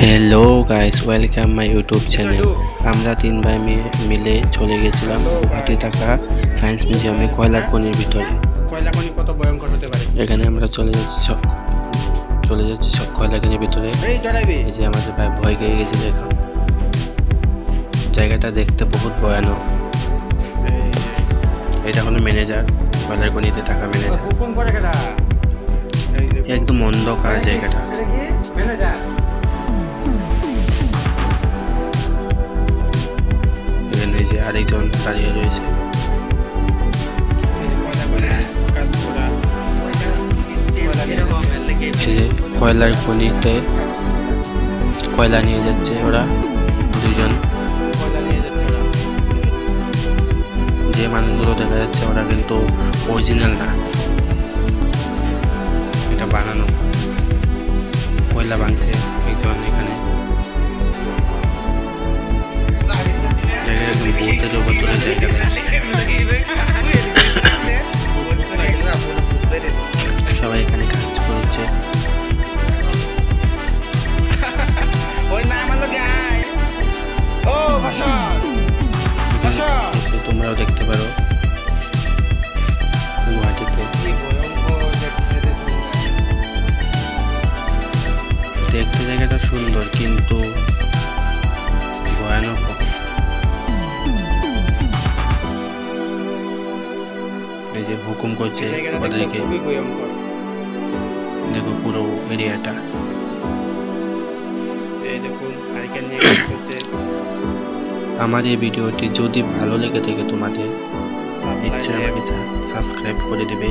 Hello guys welcome my YouTube channel. আমরা তিন ভাই মিলে চলে গেছিলাম গুয়াহাটি থাকা সায়েন্স মিউজিয়ামে কয়লার খনির ভিতরে। কয়লা খনি কত ভয়ঙ্কর হতে পারে। এখানে আমরা চলে যাচ্ছি সব কয়লা খনির ভিতরে। এই যে আমাদের ভাই ভয় পেয়ে গেছিল। এখন জায়গাটা দেখতে বহুত ভয়ানক। এটা হলো ম্যানেজার, কয়লার খনিতে থাকা ম্যানেজার। হুকুম করে কেডা? একদম অন্ধকার জায়গাটা। ম্যানেজার আরেকজন দাঁড়িয়ে রয়েছে। কয়লার খনিতে কয়লা নিয়ে যাচ্ছে ওরা দুজন। যে মানুষগুলো দেখা যাচ্ছে ওরা কিন্তু অরিজিনাল না, এটা বানানো। কয়লা ভাঙছে একজন এখানে। সবাই এখানে কাজ করছে। তোমরাও দেখতে পারো গুয়াহাটিতে। দেখতে জায়গাটা সুন্দর কিন্তু ভয়ানক। এই যে হুকুম করছে ওদেরকে, দেখো পুরো এরিয়াটা। আমার এই ভিডিওটি যদি ভালো লেগে থাকে তোমাদের, নিশ্চয়ই আমাকে সাবস্ক্রাইব করে দেবে।